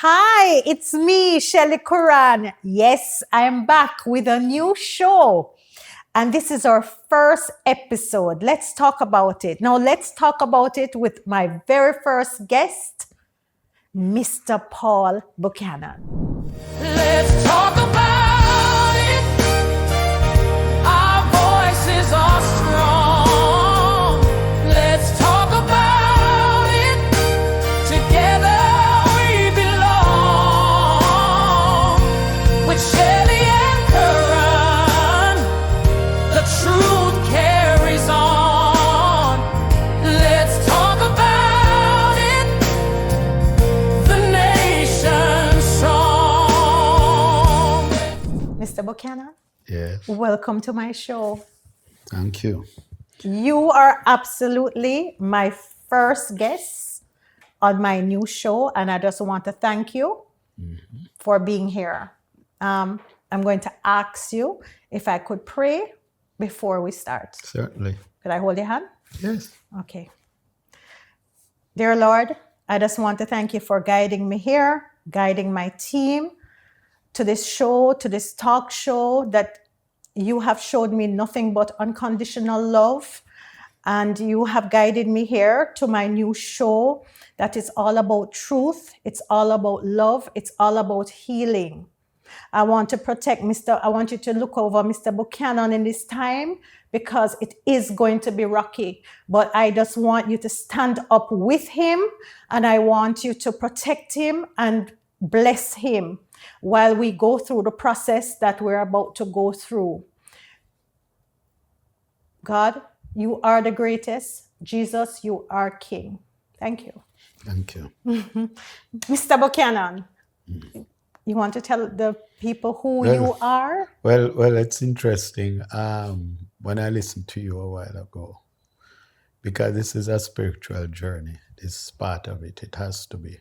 Hi, it's me, Shelly-Ann Curran. Yes, I am back with a new show. And this is our first episode. Let's talk about it. Now, let's talk about it with my very first guest, Mr. Paul Buchanan. Let's talk about it. Our voices are strong. Let's talk about it. Together we belong. With Shelly-Ann Curran, the truth carries on. Let's talk about it. The nation's strong. Mr. Buchanan, Yes, welcome to my show. thank you. You are absolutely my first guest on my new show, and I just want to thank you for being here. I'm going to ask you if I could pray before we start. Certainly. Could I hold your hand? Yes. Okay. Dear Lord, I just want to thank you for guiding me here, guiding my team to this show, to this talk show that you have showed me nothing but unconditional love. And you have guided me here to my new show that is all about truth. It's all about love. It's all about healing. I want you to look over Mr. Buchanan in this time because it is going to be rocky. But I just want you to stand up with him, and I want you to protect him and bless him while we go through the process that we're about to go through. God, you are the greatest. Jesus, you are King. Thank you. Thank you. Mr. Buchanan, you want to tell the people who you are? Well, it's interesting. When I listened to you a while ago, because this is a spiritual journey. This is part of it. It has to be.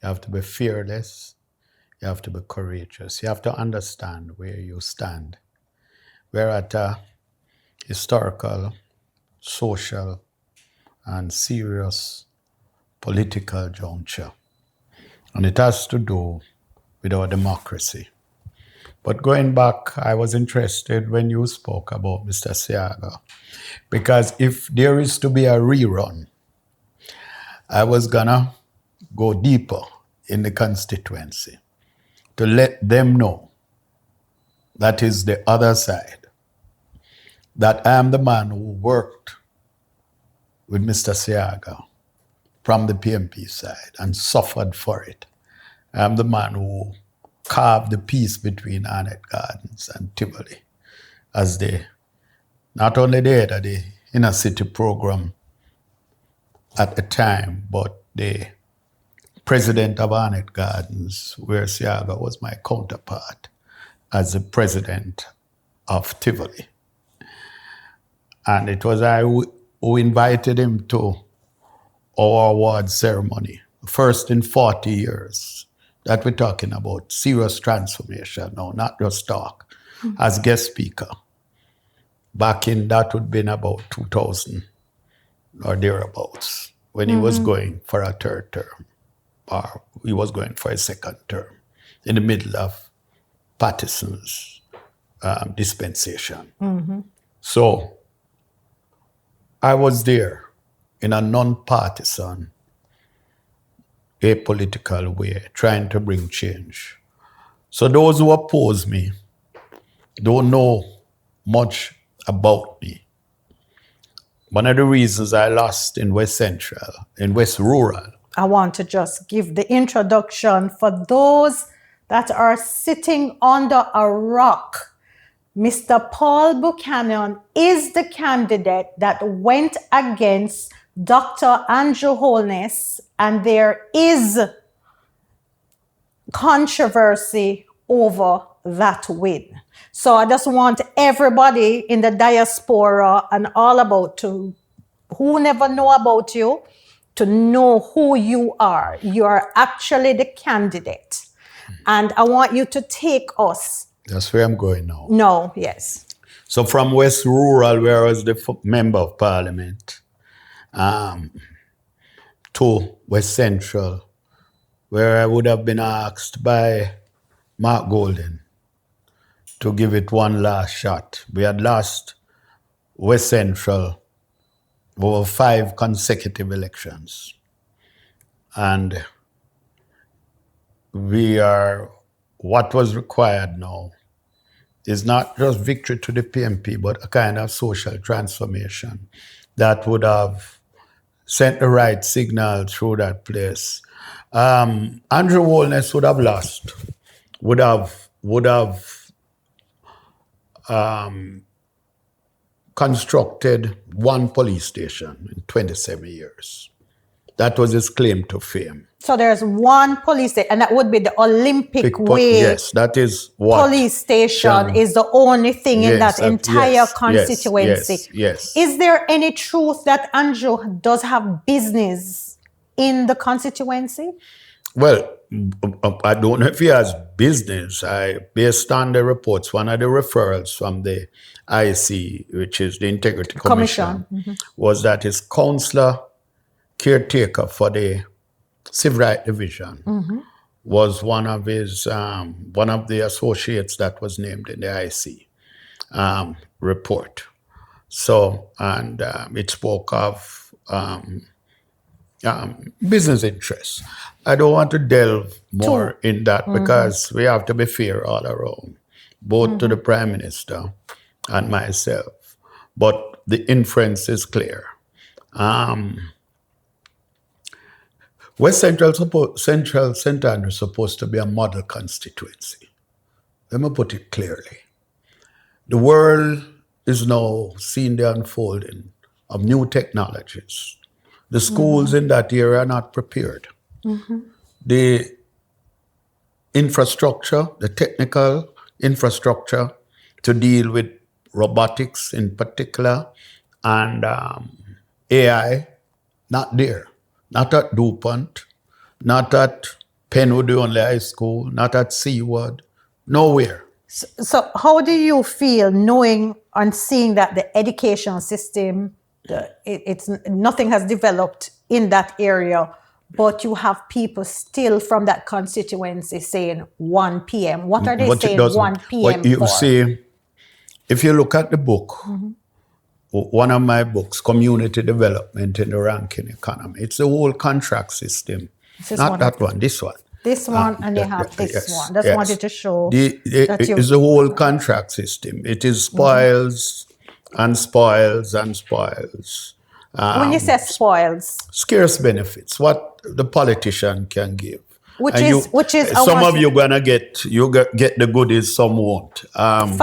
You have to be fearless. You have to be courageous. You have to understand where you stand. We're at a historical, social, and serious political juncture. And it has to do with our democracy. But going back, I was interested when you spoke about Mr. Seaga, because if there is to be a rerun, I was gonna go deeper in the constituency to let them know that is the other side, that I am the man who worked with Mr. Seaga from the PMP side and suffered for it. I am the man who carved the peace between Arnett Gardens and Tivoli as they, not only the head of the inner city program at the time, but the president of Arnett Gardens, where Seaga was my counterpart as the president of Tivoli. And it was I who invited him to our award ceremony, first in 40 years that we're talking about serious transformation now, not just talk, as guest speaker. Back in, that would have been about 2000 or thereabouts, when he was going for a third term, or he was going for a second term, in the middle of Patterson's dispensation. So I was there in a non-partisan, apolitical way, trying to bring change. So those who oppose me don't know much about me. One of the reasons I lost in West Central, in West Rural. I want to just give the introduction for those that are sitting under a rock. Mr. Paul Buchanan is the candidate that went against Dr. Andrew Holness, and there is controversy over that win. So I just want everybody in the diaspora and all about to who never know about you to know who you are. You are actually the candidate. And I want you to take us. That's where I'm going now. No, yes. So from West Rural, where I was the member of parliament, to West Central, where I would have been asked by Mark Golden to give it one last shot. We had lost West Central over 5 consecutive elections. And what was required now is not just victory to the PMP, but a kind of social transformation that would have sent the right signal through that place. Andrew Holness would have lost, would have constructed one police station in 27 years. That was his claim to fame. So there's one police station, and that would be the Olympic way. Yes, that is what. Police station is the only thing in that entire constituency. Yes. Is there any truth that Andrew does have business in the constituency? Well, I don't know if he has business. Based on the reports, one of the referrals from the IC, which is the Integrity Commission, was that his counselor caretaker for the Civil Rights Division was one of the associates that was named in the IC report. So, and it spoke of business interests. I don't want to delve more in that because we have to be fair all around, both to the Prime Minister and myself. But the inference is clear. West Central St. Andrew is supposed to be a model constituency. Let me put it clearly. The world is now seeing the unfolding of new technologies. The schools in that area are not prepared. The infrastructure, the technical infrastructure to deal with robotics in particular and AI, not there. Not at DuPont, not at Penwood Only High School, not at Seaward, nowhere. So how do you feel knowing and seeing that the education system, nothing has developed in that area, but you have people still from that constituency saying 1 p.m. What are they saying 1 p.m. You for? see, if you look at the book, one of my books, Community Development in the Ranking Economy, it's the whole contract system. Not that one, this one. This one, and you have this one. That's wanted to show that you... It's the whole contract system. It is spoils and spoils and spoils. When you say spoils? Scarce benefits, what the politician can give. Which is some of you gonna get the goodies, some won't. $500,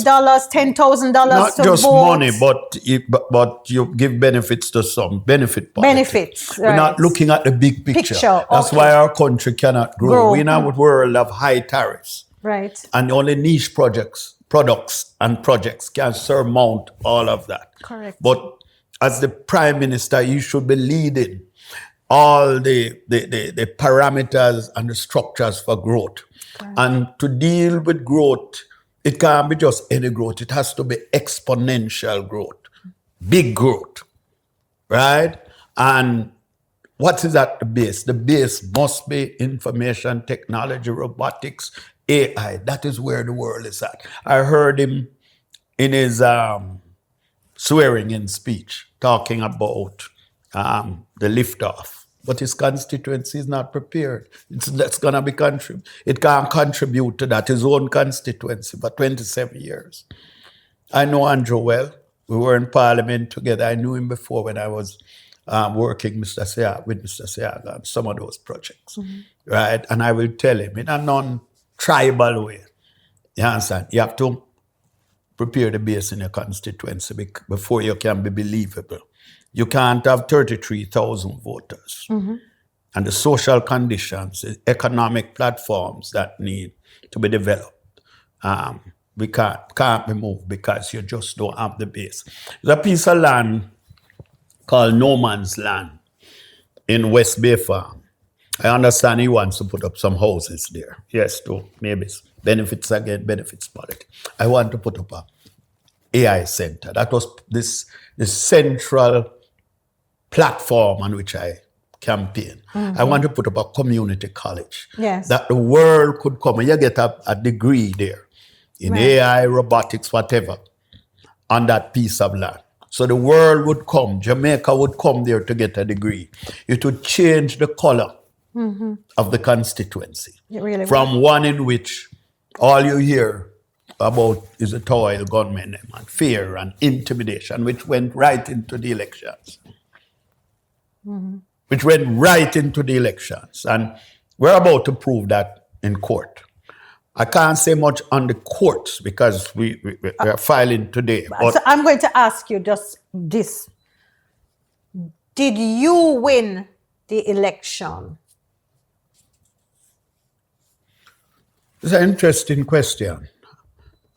$10,000 not to just vote. money, but you give benefits to some benefit politics. Benefits. We're not looking at the big picture. That's why our country cannot grow. We're in a world of high tariffs. Right. And only niche products and projects can surmount all of that. Correct. But as the Prime Minister, you should be leading all the parameters and the structures for growth. Correct. And to deal with growth, it can't be just any growth. It has to be exponential growth, big growth, right? And what is at the base? The base must be information technology, robotics, AI. That is where the world is at. I heard him in his swearing-in speech talking about the liftoff. But his constituency is not prepared. That's going to be it can't contribute to that, his own constituency for 27 years. I know Andrew well. We were in Parliament together. I knew him before when I was working with Mr. Seaga on some of those projects, right? And I will tell him in a non-tribal way, you understand? You have to prepare the base in your constituency before you can be believable. You can't have 33,000 voters. And the social conditions, the economic platforms that need to be developed, we can't be moved because you just don't have the base. There's a piece of land called No Man's Land in West Bay Farm. I understand he wants to put up some houses there. Yes, to maybe benefits politics. I want to put up a AI center. That was this central platform on which I campaign. I want to put up a community college. Yes. That the world could come and you get a degree there in Right. AI, robotics, whatever, on that piece of land. So the world would come, Jamaica would come there to get a degree. It would change the color of the constituency. It really from one in which all you hear about is the toil, gunmen, and fear and intimidation, which went right into the elections. Which went right into the elections. And we're about to prove that in court. I can't say much on the courts because we are filing today. But So I'm going to ask you just this. Did you win the election? it's an interesting question.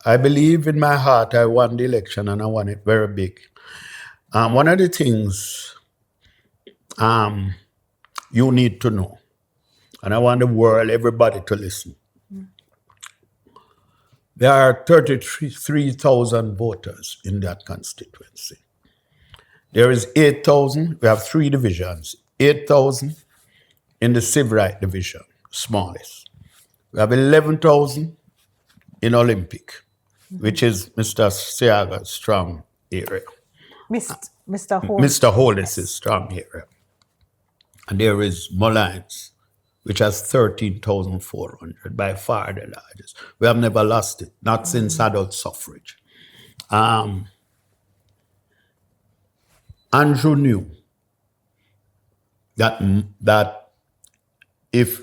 I believe in my heart I won the election and I won it very big. One of the things you need to know, and I want the world, everybody to listen. There are 33,000 voters in that constituency. There is 8,000, we have 3 divisions, 8,000 in the civil right division, smallest. We have 11,000 in Olympic, which is Mr. Seaga's strong area. Mr. Holness. Mr. Holness' strong area. And there is Mullines, which has 13,400, by far the largest. We have never lost it, not since adult suffrage. Andrew knew that if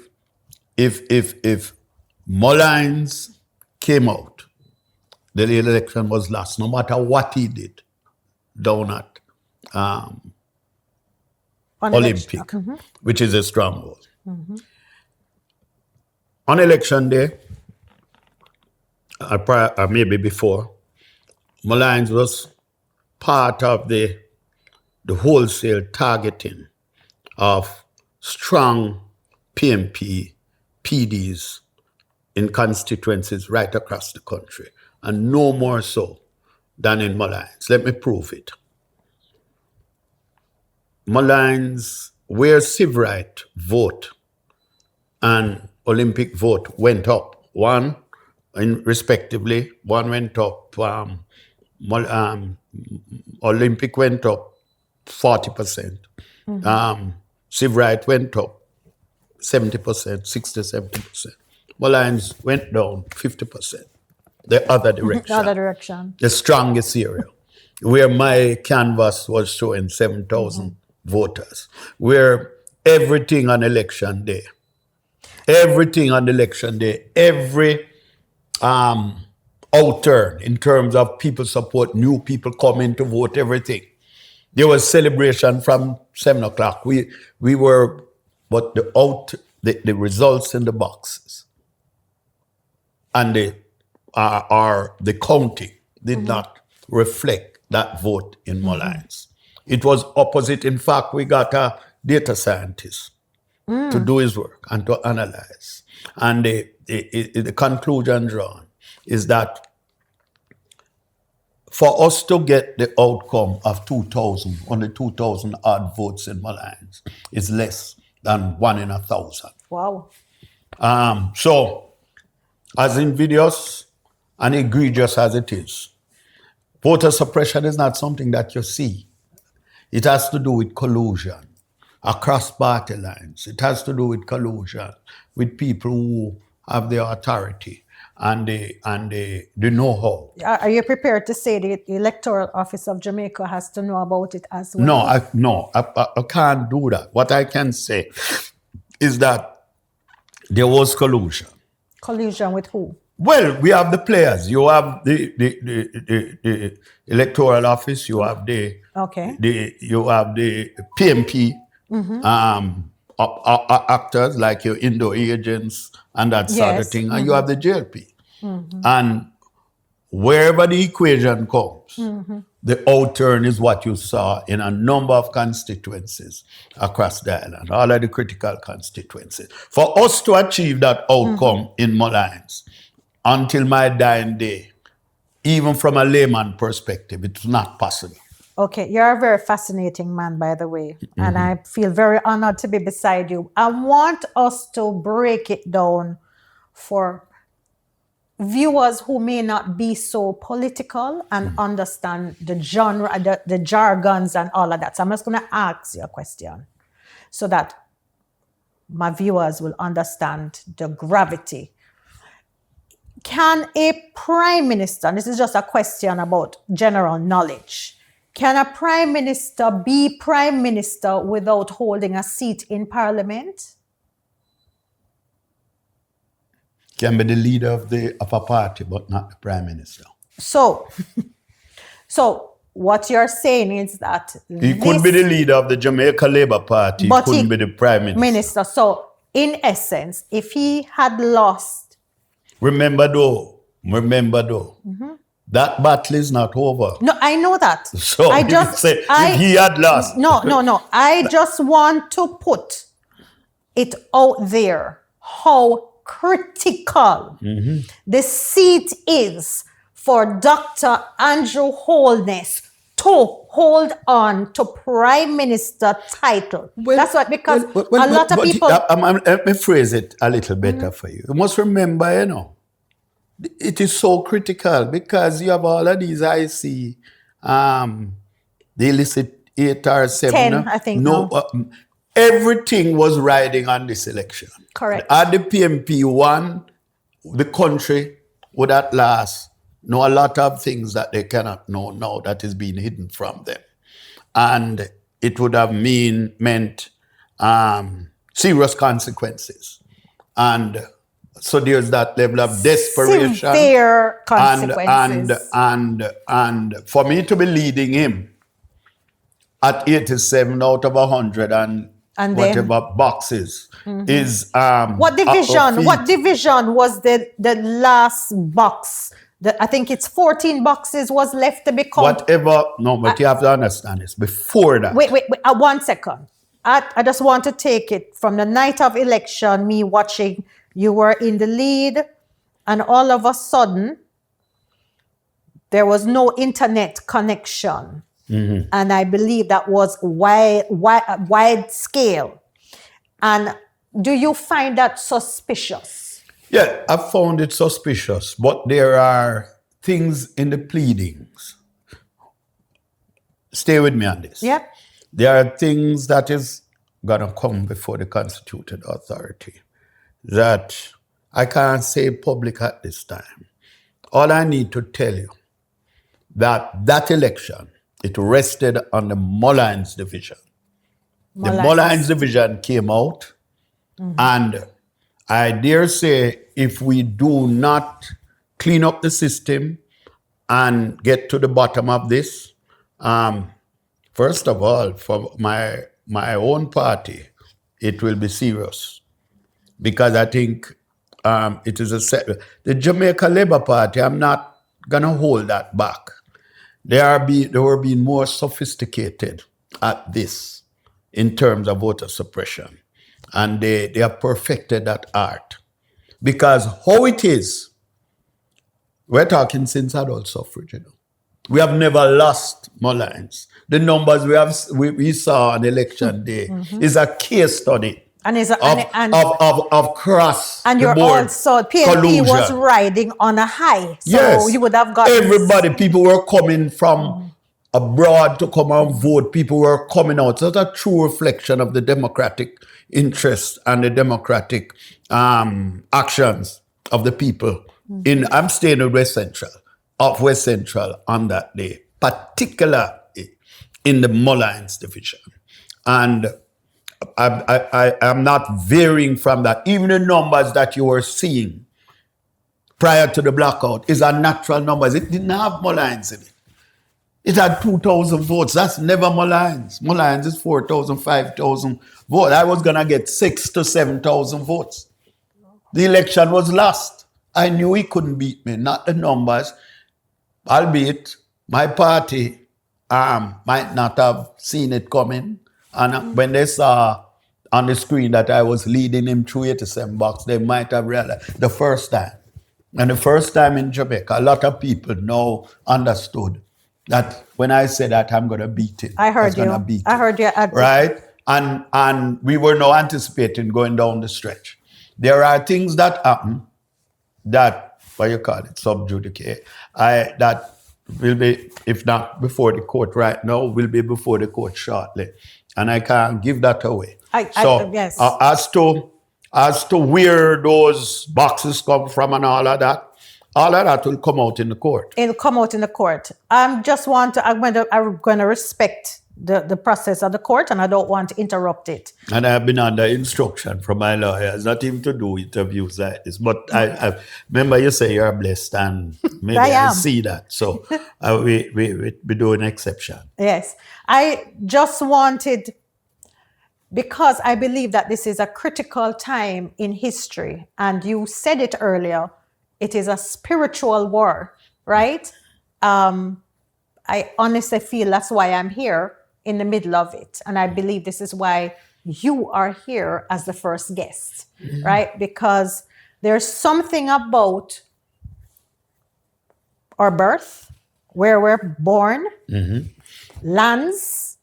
Mullines came out, the election was lost, no matter what he did down at Olympic, which is a stronghold. On election day, or maybe before, Mullines was part of the wholesale targeting of strong PMP, PDs in constituencies right across the country, and no more so than in Mullines. Let me prove it. Mullines, where civil right vote and Olympic vote went up, one respectively, one went up, Olympic went up 40%, civil right went up 70%, 60, 70%. Mullines went down 50%, the other direction. Other direction. The strongest area, where my canvas was showing 7,000 voters, where everything on election day, every outturn in terms of people support, new people coming to vote, everything. There was celebration from 7 o'clock. We were, but the results in the boxes and the counting did not reflect that vote in Mullines. It was opposite. In fact, we got a data scientist to do his work and to analyze. And the conclusion drawn is that for us to get the outcome of 2,000, only 2,000 odd votes in Mullines is less than 1 in 1,000. Wow. So, as invidious and egregious as it is, voter suppression is not something that you see. It has to do with collusion across party lines. It has to do with collusion with people who have the authority and the know-how. Are you prepared to say the Electoral Office of Jamaica has to know about it as well? No, I can't do that. What I can say is that there was collusion. Collusion with who? Well, we have the players. You have the Electoral Office. You have the PMP actors like your Indo agents and that sort of thing, and you have the JLP. And wherever the equation comes, the outturn is what you saw in a number of constituencies across the island, all of the critical constituencies. For us to achieve that outcome in Mullines, until my dying day, even from a layman perspective, it's not possible. Okay, you're a very fascinating man, by the way, and I feel very honored to be beside you. I want us to break it down for viewers who may not be so political and understand the genre, the jargons and all of that. So I'm just going to ask you a question so that my viewers will understand the gravity. Can a prime minister, and this is just a question about general knowledge, can a prime minister be prime minister without holding a seat in parliament? Can be the leader of a party, but not the prime minister. So what you're saying is that He could be the leader of the Jamaica Labour Party, he couldn't be the prime minister. So in essence, if he had lost, Remember though, that battle is not over. no, I know that. So if he had lost. No. I just want to put it out there how critical the seat is for Dr. Andrew Holness to hold on to prime minister title. That's what, because a lot of people. Let me phrase it a little better for you. You must remember, it is so critical because you have all of these IC, the illicit 8 or 7. 10, I think. Everything was riding on this election. Correct. Had the PMP won, the country would at last know a lot of things that they cannot know now that is being hidden from them. And it would have meant serious consequences. And so there's that level of desperation. Severe consequences. And for me to be leading him at 87 out of 100 and whatever boxes is what division was the last box? I think it's 14 boxes was left to be counted. But you have to understand this. Before that. Wait, 1 second. I just want to take it from the night of election, me watching, you were in the lead, and all of a sudden, there was no internet connection. And I believe that was wide scale. And do you find that suspicious? Yeah, I found it suspicious, but there are things in the pleadings. Stay with me on this. Yeah. There are things that is going to come before the constituted authority that I can't say public at this time. All I need to tell you that election, it rested on the Mullines division. The Mullines division came out, and I dare say if we do not clean up the system and get to the bottom of this, first of all, for my own party, it will be serious. Because I think it is the Jamaica Labour Party, I'm not going to hold that back. They were being more sophisticated at this in terms of voter suppression. And they have perfected that art. Because how it is, we're talking since adult suffrage, We have never lost Mullines. The numbers we saw on election day is a case study. And of cross and you're also PNP was riding on a high, so you would have got people were coming from abroad to come and vote. People were coming out. So that's a true reflection of the democratic interest and the democratic actions of the people. I'm staying at West Central on that day, particularly in the Mullines division, and I'm not varying from that. Even the numbers that you were seeing prior to the blackout is a natural numbers. It didn't have Mullines in it. It had 2,000 votes. That's never Mullines. Mullines is 4,000, 5,000 votes. I was going to get 6,000 to 7,000 votes. The election was lost. I knew he couldn't beat me, not the numbers. Albeit, my party might not have seen it coming. And when they saw on the screen that I was leading him through 87 box, they might have realized the first time. And the first time in Jamaica, a lot of people now understood That when I say that, I'm going to beat it. I heard Gonna you. beat I it. heard you. Right? And we were not anticipating going down the stretch. There are things that happen that, what you call it, sub judice, that will be, if not before the court right now, will be before the court shortly. And I can't give that away. Yes. As to where those boxes come from and all of that will come out in the court. It'll come out in the court. I'm going to respect the process of the court, and I don't want to interrupt it. And I've been under instruction from my lawyers, not even to do interviews like this. But I remember you say you're blessed, and maybe I see that. So we do an exception. Yes. I just wanted, because I believe that this is a critical time in history, and you said it earlier, it is a spiritual war, right? I honestly feel that's why I'm here in the middle of it. And I believe this is why you are here as the first guest, right? Because there's something about our birth, where we're born, lands,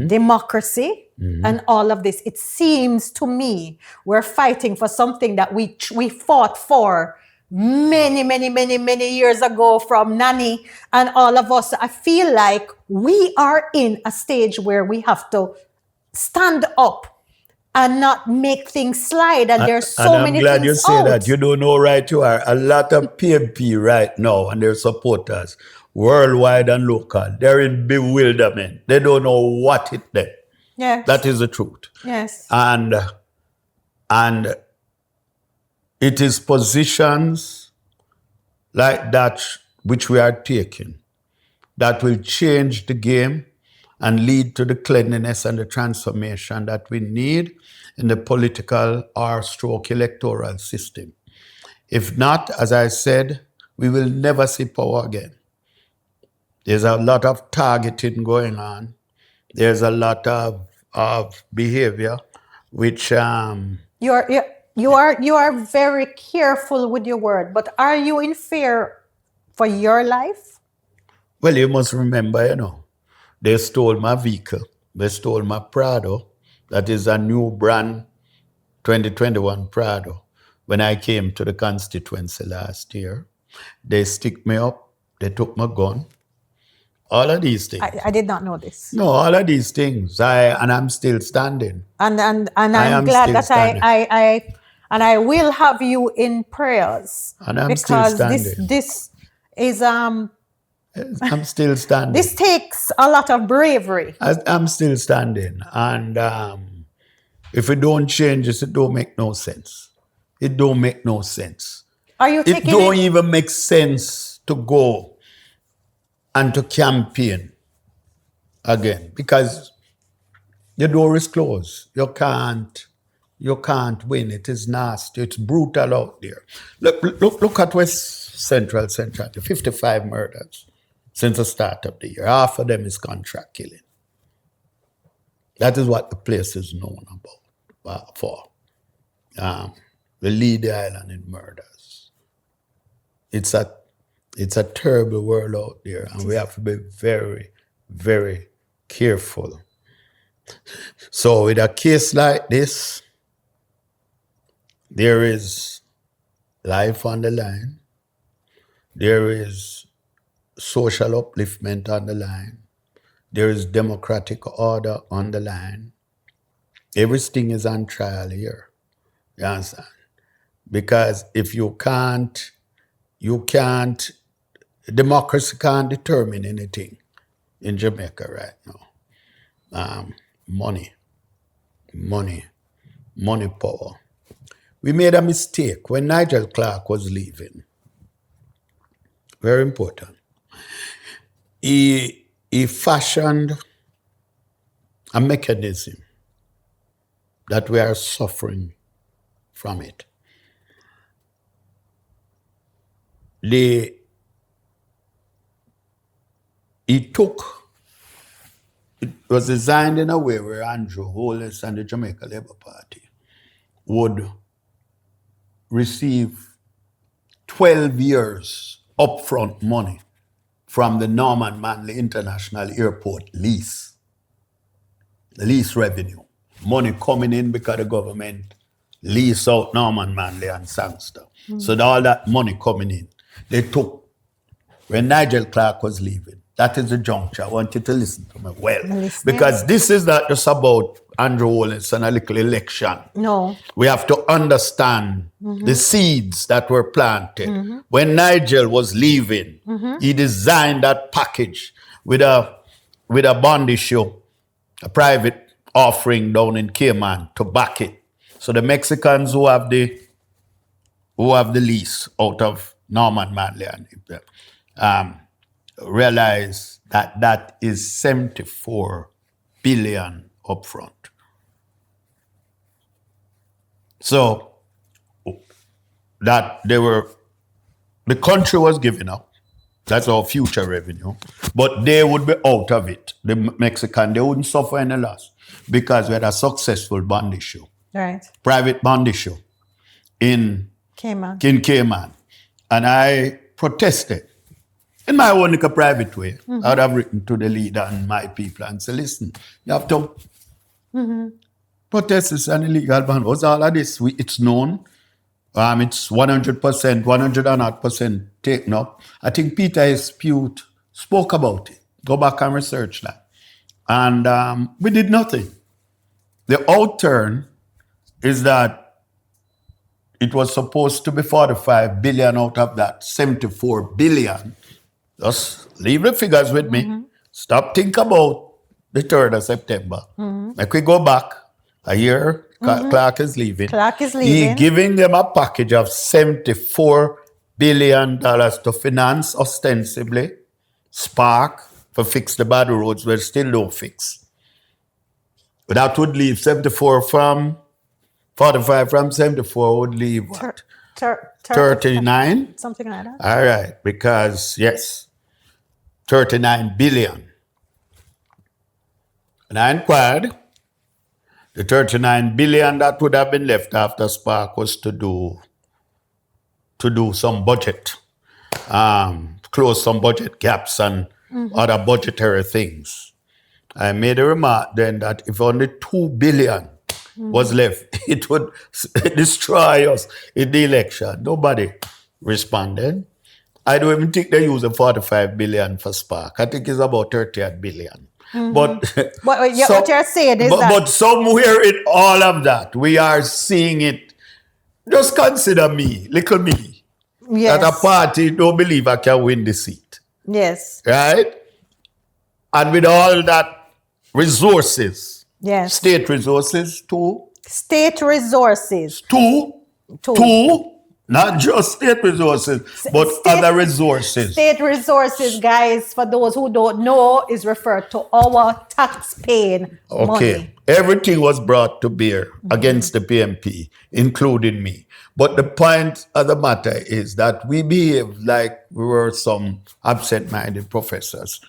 democracy, and all of this. It seems to me we're fighting for something that we fought for many years ago from Nani and all of us. I feel like we are in a stage where we have to stand up and not make things slide. And there's so many things I'm glad you say out. that. You don't know right you are. A lot of PMP right now and their supporters, worldwide and local, they're in bewilderment. They don't know what hit them. Yes. That is the truth. Yes. And it is positions like that which we are taking that will change the game and lead to the cleanliness and the transformation that we need in the political or stroke electoral system. If not, as I said, we will never see power again. There's a lot of targeting going on. There's a lot of behavior which You are very careful with your word, but are you in fear for your life? Well, you must remember, they stole my vehicle. They stole my Prado. That is a new brand, 2021 Prado. When I came to the constituency last year, they stick me up. They took my gun. All of these things. I did not know this. No, all of these things. And I'm still standing. And I'm glad that I will have you in prayers. And I'm still standing. Because this is I'm still standing. This takes a lot of bravery. I'm still standing. And if it don't change this, it don't make no sense. It don't make no sense. Are you taking it? Don't even make sense to go and to campaign again because the door is closed. You can't win. It is nasty. It's brutal out there. Look at West Central, 55 murders since the start of the year. Half of them is contract killing. That is what the place is known for. We lead the island in murders. It's a terrible world out there, and we have to be very, very careful. So with a case like this, there is life on the line. There is social upliftment on the line. There is democratic order on the line. Everything is on trial here. You understand? Because if you can't, democracy can't determine anything in Jamaica right now. Money, power. We made a mistake when Nigel Clark was leaving. Very important. He fashioned a mechanism that we are suffering from it. It was designed in a way where Andrew Holness and the Jamaica Labour Party would receive 12 years upfront money from the Norman Manley International Airport lease revenue. Money coming in because the government lease out Norman Manley and Sangster. So all that money coming in, they took when Nigel Clark was leaving. That is the juncture. I want you to listen to me well. Because this is not just about Andrew Holness and a little election. No. We have to understand the seeds that were planted. When Nigel was leaving, he designed that package with a bond issue, a private offering down in Cayman to back it. So the Mexicans who have the lease out of Norman Manley realize that is 74 billion upfront. So that the country was giving up. That's our future revenue. But they would be out of it. The Mexican, they wouldn't suffer any loss because we had a successful bond issue. Right. Private bond issue in Cayman. And I protested in my own like a private way. I would have written to the leader and my people and say, listen, you have to protest this an illegal ban. What's all of this? It's known. It's 100%, 100% taken up. I think Peter Espute spoke about it. Go back and research that. And we did nothing. The outturn is that it was supposed to be 45 billion out of that 74 billion. Just leave the figures with me. Stop thinking about the 3rd of September. Make we go back a year. Clark is leaving. He giving them a package of $74 billion to finance ostensibly Spark for fix the bad roads where still don't fix. But that would leave 74 from 45 from 74 would leave what? 39? Something like that. All right, because yes, 39 billion. And I inquired, the 39 billion that would have been left after Spark was to do some budget, close some budget gaps and other budgetary things. I made a remark then that if only 2 billion was left, it would destroy us in the election. Nobody responded. I don't even think they use the 45 billion for Spark. I think it's about 38 billion. But what you're saying is but somewhere in all of that, we are seeing it. Just consider me, little me, that a party don't believe I can win the seat. Yes. Right? And with all that resources, state resources too. State resources. Two. Not just state resources, but other resources. State resources, guys, for those who don't know, is referred to our tax-paying money. Everything was brought to bear against the PMP, including me. But the point of the matter is that we behaved like we were some absent-minded professors.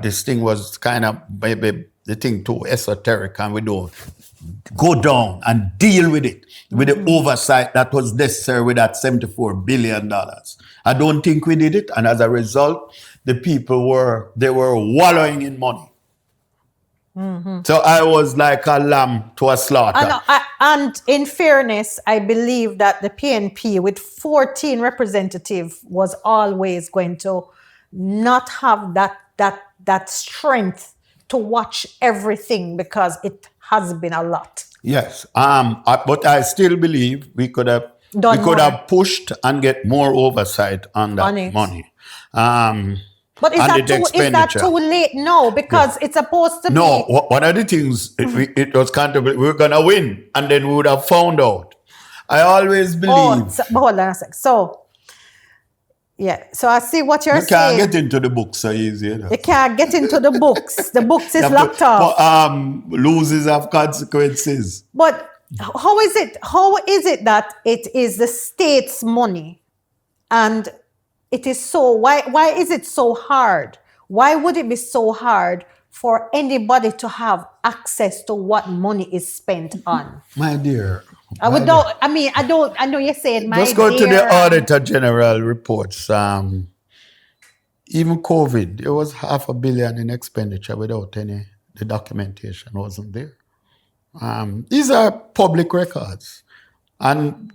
This thing was kind of maybe the thing too esoteric, and we don't go down and deal with it, with the oversight that was necessary with that $74 billion. I don't think we did it, and as a result, the people were wallowing in money. So I was like a lamb to a slaughter. And in fairness, I believe that the PNP with 14 representatives was always going to not have that strength to watch everything because it has been a lot. Yes, but I still believe we could have pushed and get more oversight on that money. But is that too late? No, because it's supposed to be. No, one of the things it was contemplated, we were going to win, and then we would have found out. I always believe. But hold on a sec. So I see what you're saying. You can't get into the books so easy. You can't get into the books. The books is locked off. Losses have consequences. But how is it that it is the state's money and it is so, why is it so hard? Why would it be so hard for anybody to have access to what money is spent on? My dear. I know you're saying my dear. Just go to the Auditor General reports. even COVID, there was $500 million in expenditure without the documentation wasn't there. These are public records. And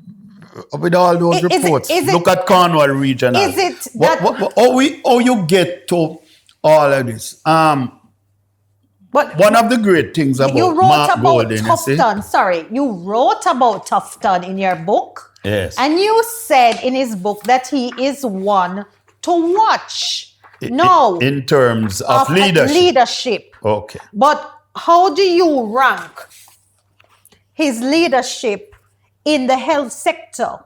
with all those reports, look at Cornwall Regional. Is it that... How you get to all of this? But one of the great things about you wrote Mark about Golden, Tufton. Sorry, you wrote about Tufton in your book. Yes. And you said in his book that he is one to watch. No. In terms of leadership. Okay. But how do you rank his leadership in the health sector?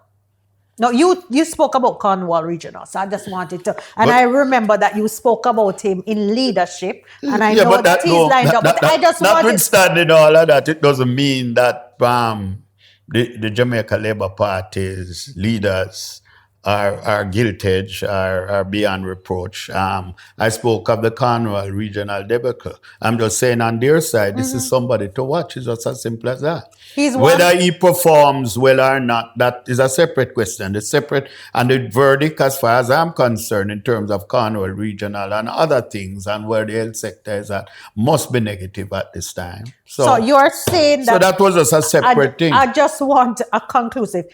No, you spoke about Cornwall Regional, so I just wanted to, and I remember that you spoke about him in leadership, and I know that he's lined up. But I just wanted, notwithstanding all of that, it doesn't mean that the Jamaica Labour Party's leaders are guilty, are beyond reproach. I spoke of the Cornwall Regional debacle. I'm just saying on their side, this is somebody to watch. It's just as simple as that. Whether he performs well or not, that is a separate question. It's separate, and the verdict, as far as I'm concerned, in terms of Cornwall Regional and other things, and where the health sector is at, must be negative at this time. So you're saying that... So that was just a separate thing. I just want a conclusive.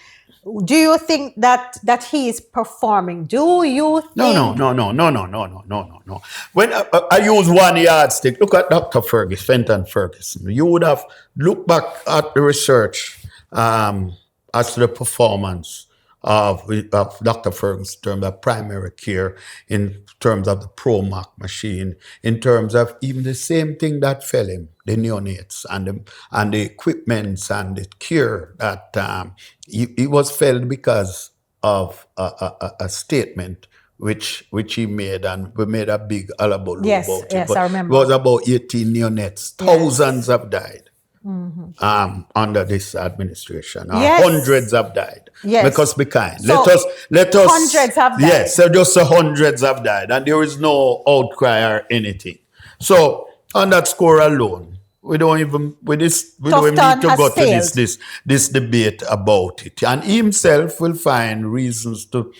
Do you think that he is performing? Do you think... No. When I use one yardstick, look at Dr. Fenton Ferguson. You would have looked back at the research as to the performance of Dr. Ferguson in terms of primary care, in terms of the ProMac machine, in terms of even the same thing that fell him, the neonates and the equipments and the care that he was felled because of a statement which he made, and we made a big alabalu about it. Yes, but I remember. It was about 18 neonates. Thousands have died under this administration. Hundreds have died. Yes. Make us be kind. So, let us. Hundreds have died. Yes, so just hundreds have died, and there is no outcry or anything. So on that score alone, we don't even need to go to this debate about it. And he himself will find reasons to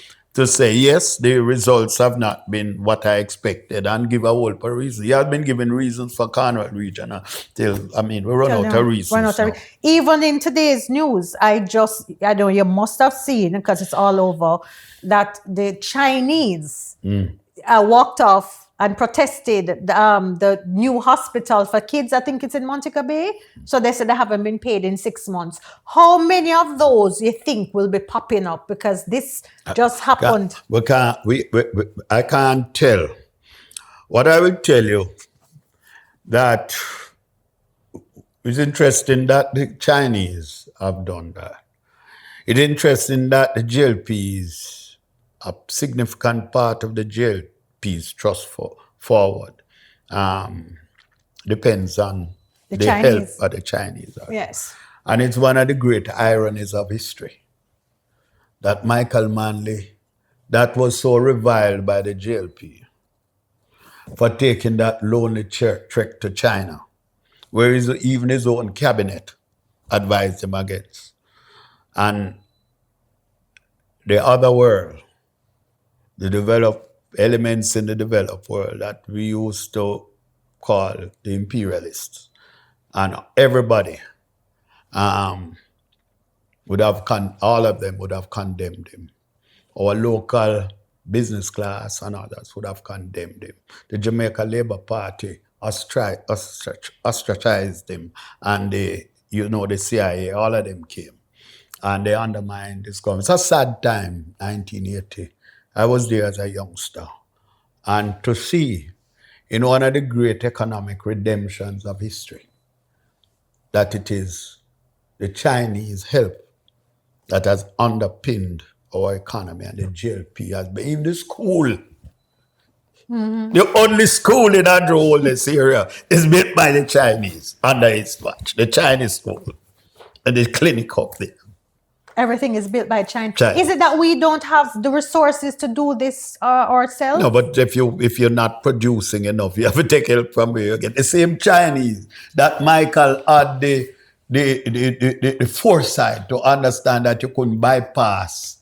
say, yes, the results have not been what I expected, and give a whole heap of reasons. He has been given we Cornwall Region we run out of reasons. Even in today's news, I know you must have seen, because it's all over, that the Chinese walked off and protested the new hospital for kids. I think it's in Montego Bay. So they said they haven't been paid in 6 months. How many of those you think will be popping up? Because this just happened. I can't tell. What I will tell you, that it's interesting that the Chinese have done that. It's interesting that the GLPs, a significant part of the GLPs trust forward, depends on the help of the Chinese. Yes. And it's one of the great ironies of history that Michael Manley, that was so reviled by the GLP for taking that lonely trek to China, where even his own cabinet advised him against. And the other world, the developed elements in the developed world that we used to call the imperialists, and everybody all of them would have condemned him. Our local business class and others would have condemned him. The Jamaica Labour Party ostracized him, and the CIA, all of them came, and they undermined his government. It's a sad time, 1980. I was there as a youngster, and to see in one of the great economic redemptions of history that it is the Chinese help that has underpinned our economy, and the GLP has been in the school. The only school in Andrew Holness area is built by the Chinese under his watch, the Chinese school, and the clinic up there. Everything is built by China. Is it that we don't have the resources to do this ourselves? No, but if you're not producing enough, you have to take help from where you get. The same Chinese that Michael had the foresight to understand that you couldn't bypass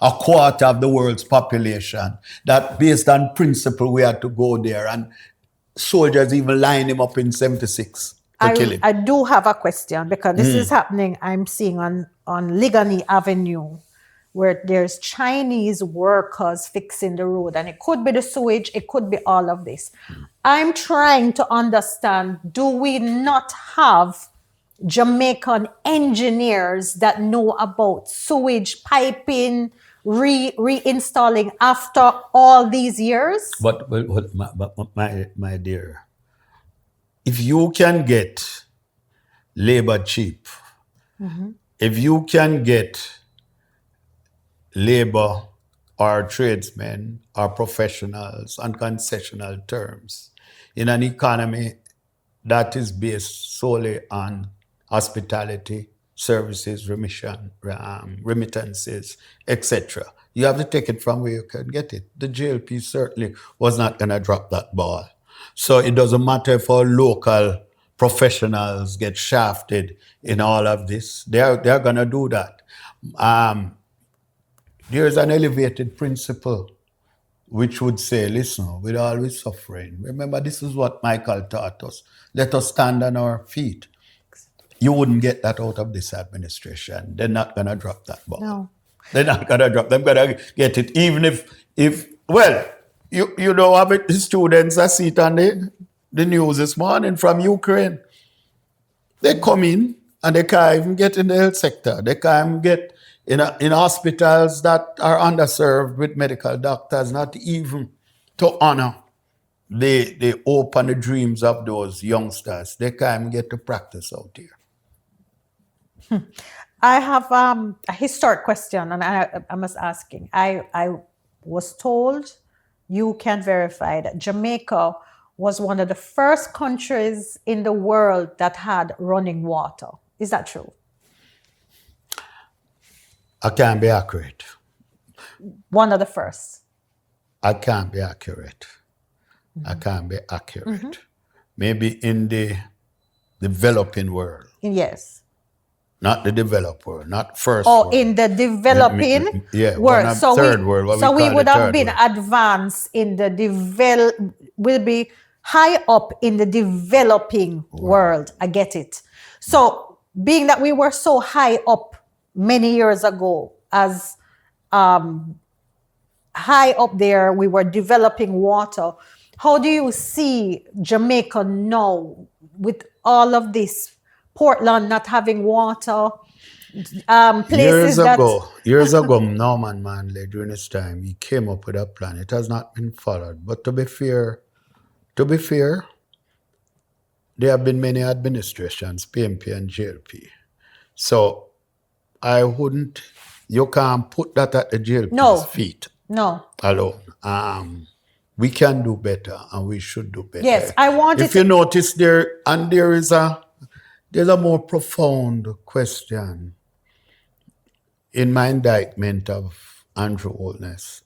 a quarter of the world's population, that based on principle we had to go there, and soldiers even line him up in 76 to kill him. I do have a question, because this is happening, I'm seeing on Ligani Avenue, where there's Chinese workers fixing the road, and it could be the sewage, it could be all of this. I'm trying to understand, do we not have Jamaican engineers that know about sewage piping, reinstalling after all these years? But my dear, if you can get labor cheap, if you can get labor or tradesmen or professionals on concessional terms in an economy that is based solely on hospitality, services, remittances, etc. You have to take it from where you can get it. The JLP certainly was not going to drop that ball. So it doesn't matter if our local professionals get shafted in all of this. They're going to do that. There's an elevated principle which would say, listen, we're always suffering. Remember, this is what Michael taught us. Let us stand on our feet. You wouldn't get that out of this administration. They're not going to drop that ball. No. They're not going to drop. They're going to get it, even if well, you know, have it, the students I see it on the news this morning from Ukraine. They come in and they can't even get in the health sector. They can't even get in hospitals that are underserved with medical doctors, not even to honor the hope and the dreams of those youngsters. They can't even get to practice out here. I have a historic question, and I'm just asking. I was told, you can verify, that Jamaica was one of the first countries in the world that had running water. Is that true? I can't be accurate. One of the first. I can't be accurate. I can't be accurate. Maybe in the developing world. Yes. Not the developed world, not first Oh, world. in the developing Yeah, world. one of third world. What So we we call would the have third been world. advanced in the will be high up in the developing world. I get it. So being that we were so high up many years ago, as high up there, we were developing water. How do you see Jamaica now with all of this? Portland not having water, places Years ago, Norman Manley, during his time, he came up with a plan. It has not been followed. But to be fair, there have been many administrations, PMP and JLP. So you can't put that at the JLP's feet No. alone. We can do better, and we should do better. Yes, I wanted If you notice there's a more profound question in my indictment of Andrew Holness.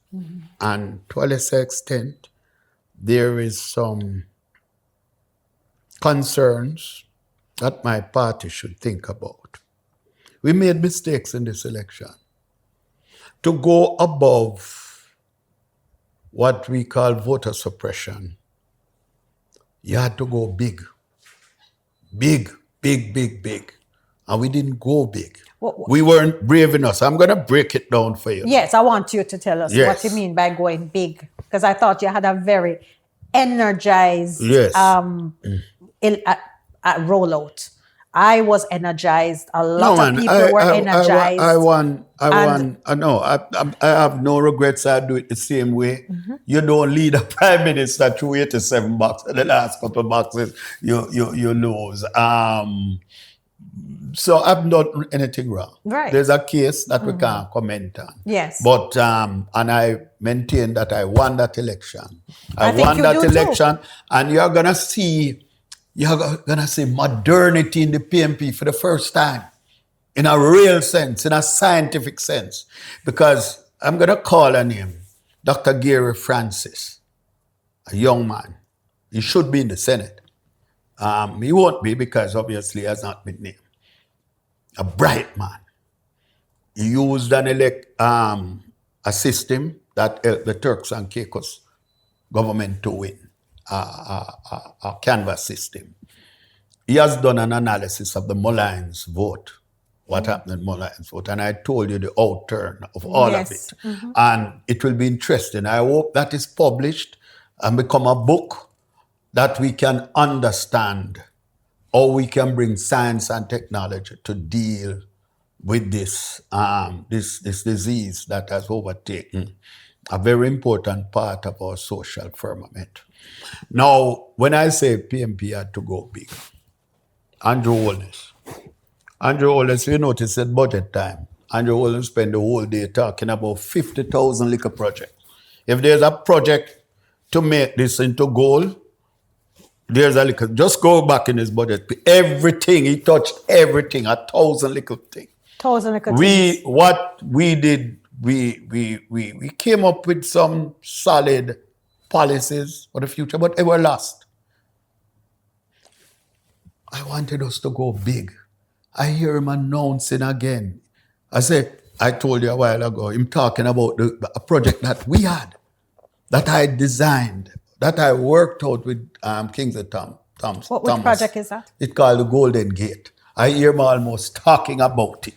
And to a lesser extent, there is some concerns that my party should think about. We made mistakes in this election. To go above what we call voter suppression, you had to go big. Big. And we didn't go big. We weren't brave enough. I'm going to break it down for you. Yes, I want you to tell us what you mean by going big. Because I thought you had a very energized rollout. I was energized. A lot of people were energized. I have no regrets. I do it the same way. You don't lead a prime minister through 87 boxes. The last couple of boxes, you lose. So I've not done anything wrong. Right. There's a case that we can't comment on. Yes. But and I maintain that I won that election. I won you that do election, and you're gonna see modernity in the PMP for the first time, in a real sense, in a scientific sense. Because I'm gonna call on him, Dr. Gary Francis, a young man. He should be in the Senate. He won't be because obviously he has not been named. A bright man. He used an a system that helped the Turks and Caicos government to win a canvass system. He has done an analysis of the Mullines vote, what happened in Mullines vote, and I told you the outturn of all of it. And it will be interesting. I hope that is published and become a book that we can understand how we can bring science and technology to deal with this disease that has overtaken a very important part of our social firmament. Now, when I say PMP had to go big, Andrew Holness, you notice at budget time, Andrew Holness spent the whole day talking about 50,000 liquor projects. If there's a project to make this into gold, there's a liquor. Just go back in his budget. Everything, he touched everything, 1,000 little things. 1,000 little things. What we did, we came up with some solid policies for the future, but they were lost. I wanted us to go big. I hear him announcing again. I told you a while ago, him talking about a project that we had, that I designed, that I worked out with Kingsley Thomas. What project is that? It's called the Golden Gate. I hear him almost talking about it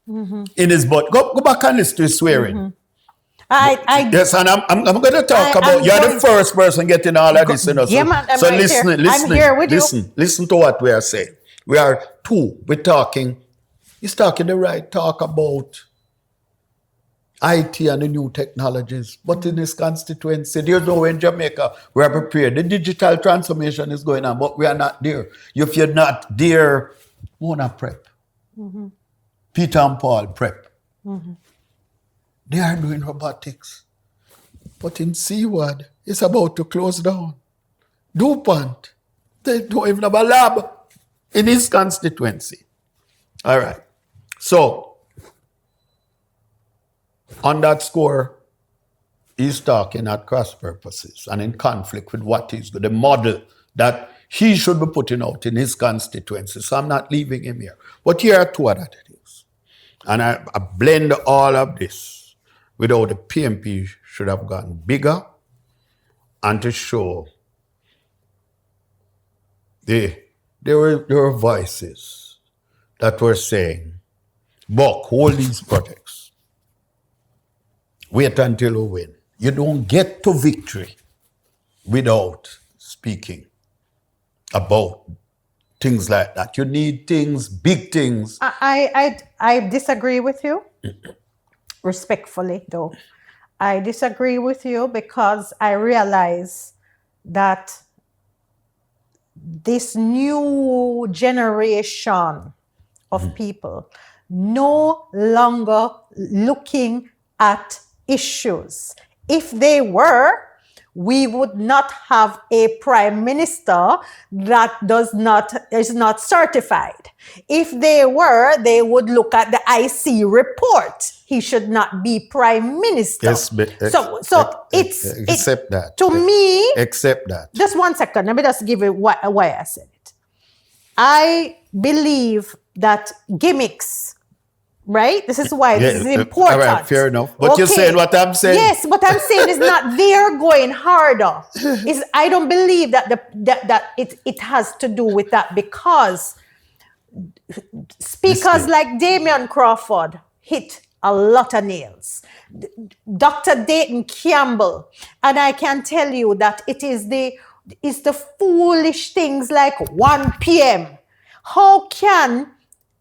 in his butt. Go back and listen to his swearing. Yes, and I'm going to talk about. You're the first person getting all of this, you know. Yeah, man, I'm so right listen, here. listen, I'm here with you. Listen to what we are saying. We are two. We're talking. He's talking the right talk about IT and the new technologies. But in this constituency, there's no way in Jamaica we are prepared. The digital transformation is going on, but we are not there. If you're not there, Mona prep. Peter and Paul prep. They are doing robotics. But in Seaward, it's about to close down. DuPont, they don't even have a lab in his constituency. All right. So, on that score, he's talking at cross purposes and in conflict with what is the model that he should be putting out in his constituency. So I'm not leaving him here. But here are two other things. And I blend all of this with how the PMP should have gotten bigger and to show there were voices that were saying, Buck, hold these projects. Wait until we win. You don't get to victory without speaking about things like that. You need things, big things. I disagree with you, respectfully though. I disagree with you because I realize that this new generation of people no longer looking at issues. If they were, we would not have a prime minister that is not certified. If they were, they would look at the IC report. He should not be prime minister. Yes, accept that. To me, accept that. Just 1 second. Let me just give you why I said it. I believe that gimmicks, right? This is why this is important. All right, fair enough. But you're saying what I'm saying. Yes, what I'm saying is not they're going harder. I don't believe that it has to do with that because speakers like Damian Crawford hit a lot of nails. Dr. Dayton Campbell, and I can tell you that it's the foolish things like 1 p.m. How can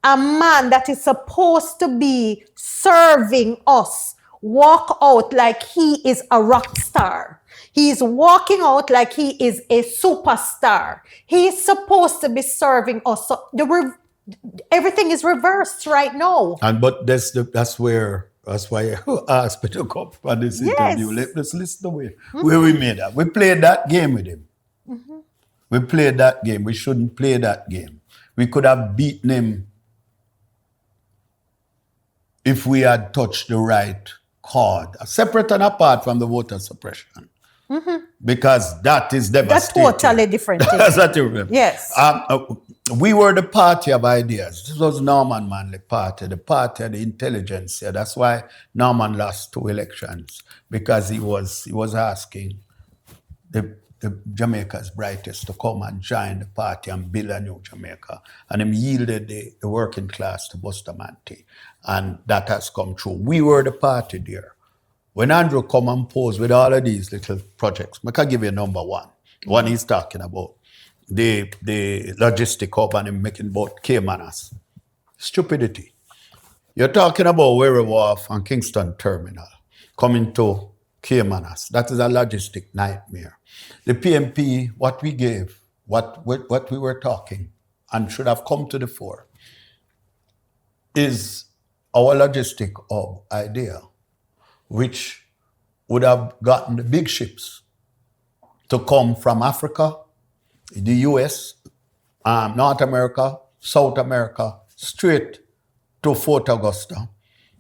a man that is supposed to be serving us walk out like he is a rock star? He's walking out like he is a superstar. He's supposed to be serving us. So everything is reversed right now. But that's why I asked me to come for this interview. Let's listen to where we made that. We played that game with him. We played that game. We shouldn't play that game. We could have beaten him if we had touched the right chord, separate and apart from the voter suppression. Because that is devastating. That's totally different. That's a different. Yes. we were the party of ideas. This was Norman Manley party, the party of the intelligentsia. That's why Norman lost 2 elections, because he was asking the Jamaica's brightest to come and join the party and build a new Jamaica. And him yielded the working class to Bustamante. And that has come true. We were the party there. When Andrew come and pose with all of these little projects, I can give you number one. One he's talking about. The logistic hub and him making about Caymanas. Stupidity. You're talking about Wherry Wharf and Kingston Terminal coming to Caymanas. That is a logistic nightmare. The PMP, what we gave, what we were talking and should have come to the fore is our logistic hub idea, which would have gotten the big ships to come from Africa, the US, North America, South America, straight to Fort Augusta,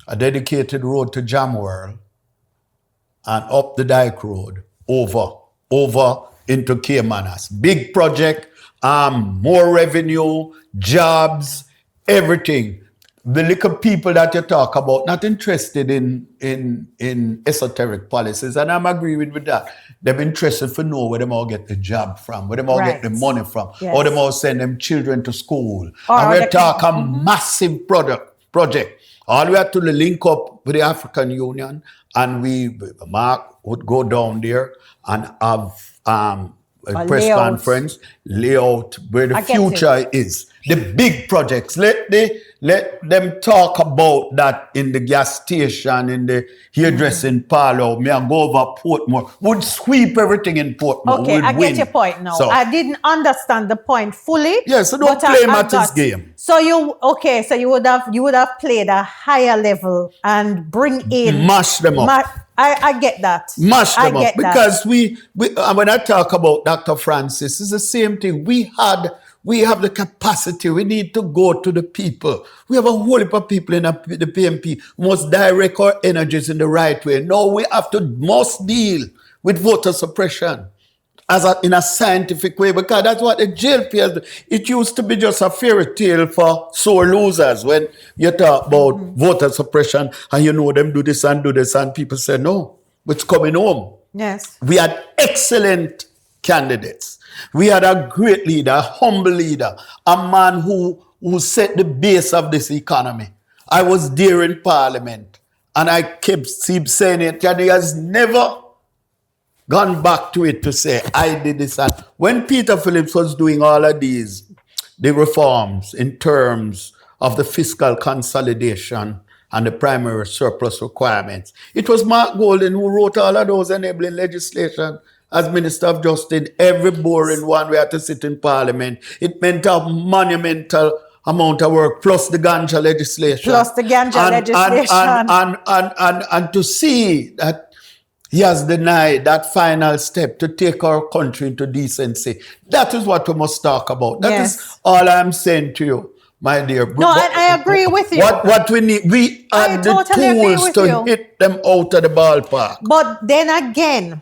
a dedicated road to Jam World, and up the Dyke Road, over into Caymanas. Big project, more revenue, jobs, everything. The little people that you talk about, not interested in esoteric policies, and I'm agreeing with that. They're interested to know where they all get the job from, where they all get the money from, Yes. or they all send them children to school. Or and we're they talking massive project. All we have to link up with the African Union, and Mark would go down there and have a press layout. conference, layout where the I get future is. The big projects. Let them talk about that in the gas station, in the hairdressing parlor. May I go over Portmore? Would sweep everything in Portmore. Okay, Would I get win. your point now. So, I didn't understand the point fully. yeah, so don't but play I Matty's got- game. So you would have played a higher level and bring in Mash them up. I get that. Mash I them up. get that. Because we when I talk about Dr. Francis, it's the same thing. We have the capacity. We need to go to the people. We have a whole heap of people in the PMP who must direct our energies in the right way. Now we must deal with voter suppression in a scientific way, because that's what the JLP has. It used to be just a fairy tale for sore losers when you talk about voter suppression and you know them do this, and people say, no, it's coming home. Yes. We had excellent candidates. We had a great leader, a humble leader, a man who set the base of this economy. I was there in Parliament, and I keep saying it, and he has never gone back to it to say, I did this. And when Peter Phillips was doing all of the reforms in terms of the fiscal consolidation and the primary surplus requirements, it was Mark Golden who wrote all of those enabling legislation as Minister of Justice. Every boring one we had to sit in Parliament. It meant a monumental amount of work, plus the ganja legislation. And to see that he has denied that final step to take our country into decency. That is what we must talk about. That is all I'm saying to you, my dear. No, I agree with you. What we need, we have the totally agree tools with to you. hit them out of the ballpark. But then again,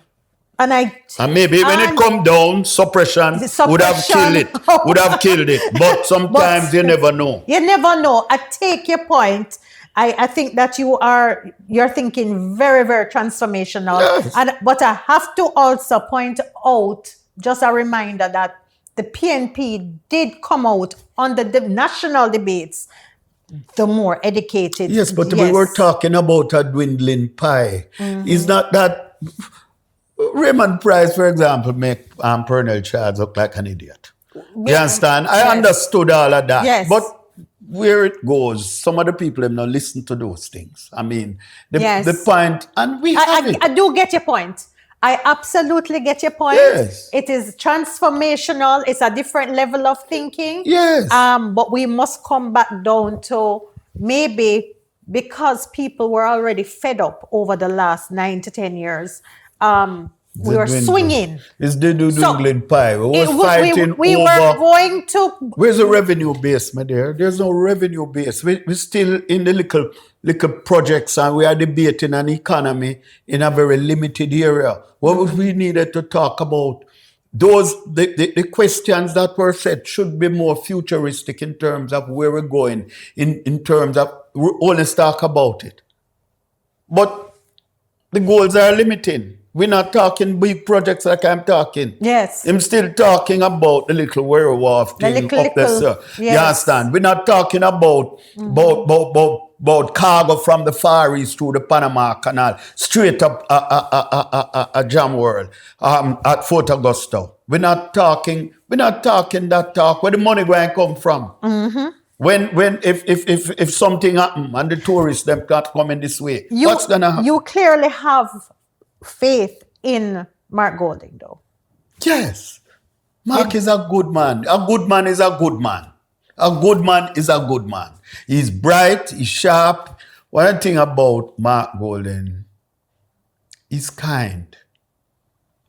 And maybe when it come down, suppression would have killed it. Would have killed it. But sometimes you never know. You never know. I take your point. I think that you're thinking very, very transformational. Yes. But I have to also point out, just a reminder, that the PNP did come out on the national debates the more educated. Yes, but we were talking about a dwindling pie. Is not that Raymond Price, for example, make Pernell Charles look like an idiot? You understand? I understood all of that. Yes. But where it goes, some of the people have not listened to those things. I mean, the point, and we have it. I do get your point. I absolutely get your point. Yes. It is transformational. It's a different level of thinking. Yes. But we must come back down to maybe because people were already fed up over the last 9 to 10 years. We were swinging. It's the dwindling pie. We were fighting we over. were going to. Where's the revenue base, my dear? There's no revenue base. We're still in the little projects, and we are debating an economy in a very limited area. What we needed to talk about the questions that were said should be more futuristic in terms of where we're going, in terms of we always talk about it. But the goals are limiting. We're not talking big projects like I'm talking. Yes. I'm still talking about the little werewolf The thing little, up there, sir. You yes. understand? We're not talking about cargo from the Far East through the Panama Canal, straight up a jam world at Fort Augusta. We're not talking that talk. Where the money going to come from? When if something happen and the tourists them not coming this way, what's gonna happen? You clearly have faith in Mark Golding, though. Yes. Mark is a good man. A good man is a good man. A good man is a good man. He's bright, he's sharp. One thing about Mark Golding, he's kind.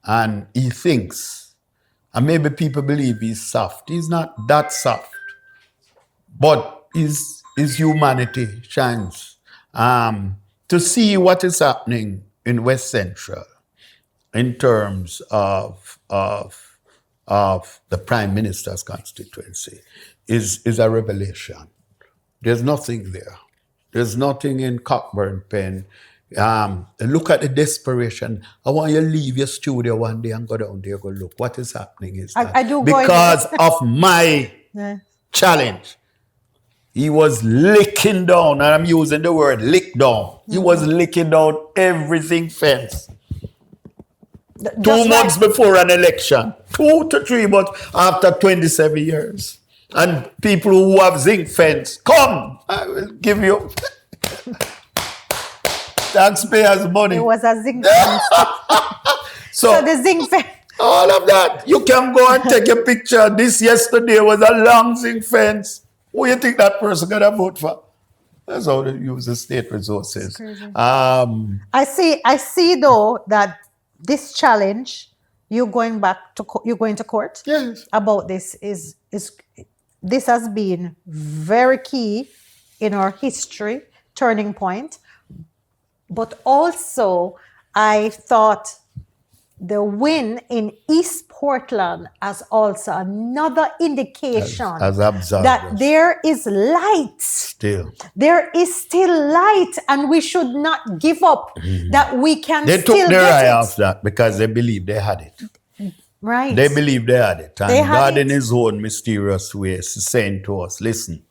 And he thinks. And maybe people believe he's soft. He's not that soft. But his humanity shines. To see what is happening in West Central in terms of the Prime Minister's constituency is a revelation. There's nothing there. There's nothing in Cockburn Pen. Look at the desperation. I want you to leave your studio one day and go down there, go look. What is happening is that I do go because of my challenge. He was licking down, and I'm using the word lick down. He was licking down everything fence. 2 months before an election. 2 to 3 months after 27 years. And people who have zinc fence, come, I will give you taxpayers' money. It was a zinc fence. So the zinc fence. All of that. You can go and take a picture. This yesterday was a long zinc fence. Who you think that person gonna vote for? That's how they use the state resources. I see though that this challenge, you're going to court. Yes. About this is this has been very key in our history, turning point. But also, I thought the win in East Portland as also another indication that there is light. Still. There is still light, and we should not give up, that we can They still took their get eye it. off that because they believed they had it. Right. They believed they had it. And They had God it. in his own mysterious ways is saying to us, listen,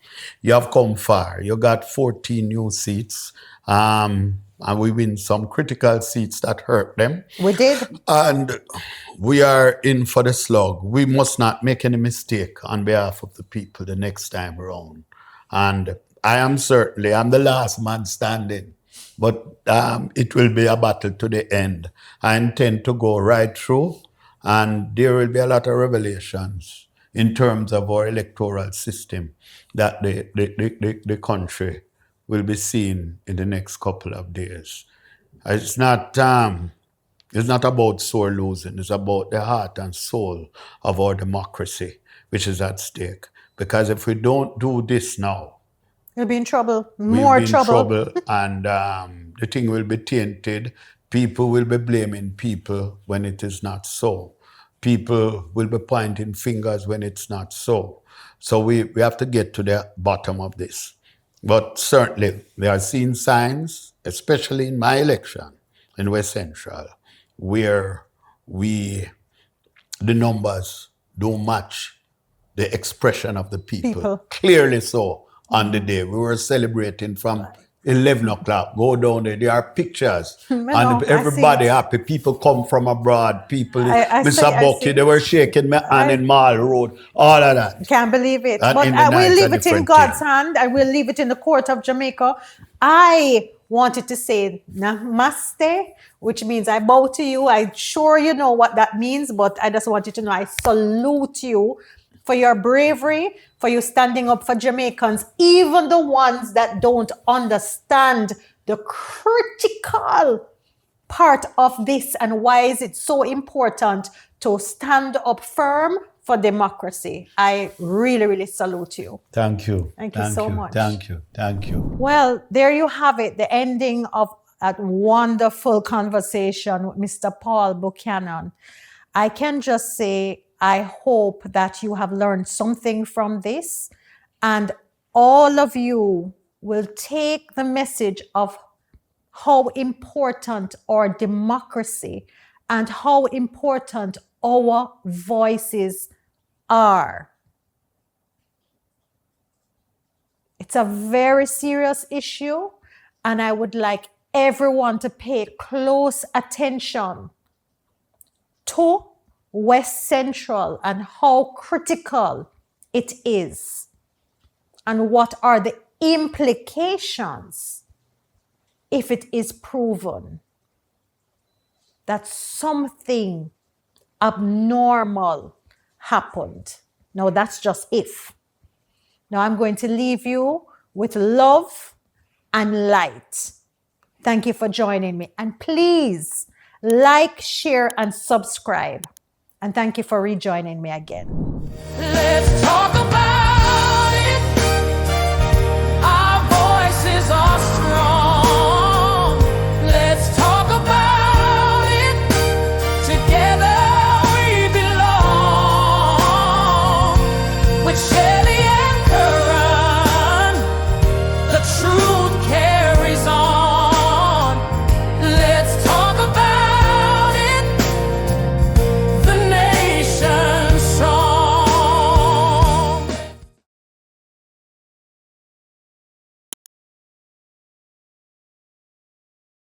you have come far. You got 14 new seats. And we win some critical seats that hurt them. We did. And we are in for the slug. We must not make any mistake on behalf of the people the next time around. And I'm the last man standing. But it will be a battle to the end. I intend to go right through. And there will be a lot of revelations in terms of our electoral system that the country will be seen in the next couple of days. It's not about sore losing. It's about the heart and soul of our democracy, which is at stake. Because if we don't do this now, We'll be in trouble. we'll be in trouble. and the thing will be tainted. People will be blaming people when it is not so. People will be pointing fingers when it's not so. So we have to get to the bottom of this. But certainly, we are seeing signs, especially in my election in West Central, where the numbers don't match the expression of the people. Clearly so on the day. We were celebrating from 11 o'clock. Go down there. There are pictures. And everybody happy. People come from abroad. People, Mr. Bucky, they were shaking my hand in Mall Road. All of that. Can't believe it. And But in the I will night, leave a it in different God's thing. hand. I will leave it in the court of Jamaica. I wanted to say namaste, which means I bow to you. I'm sure you know what that means, but I just want you to know I salute you for your bravery, for you standing up for Jamaicans, even the ones that don't understand the critical part of this and why is it so important to stand up firm for democracy. I really, really salute you. Thank you. Thank you so much. Thank you. Thank you. Well, there you have it, the ending of that wonderful conversation with Mr. Paul Buchanan. I can just say, I hope that you have learned something from this, and all of you will take the message of how important our democracy and how important our voices are. It's a very serious issue, and I would like everyone to pay close attention to West Central and how critical it is, and what are the implications if it is proven that something abnormal happened. Now, that's just if. Now, I'm going to leave you with love and light. Thank you for joining me. And please like, share, and subscribe. And thank you for rejoining me again. Let's talk about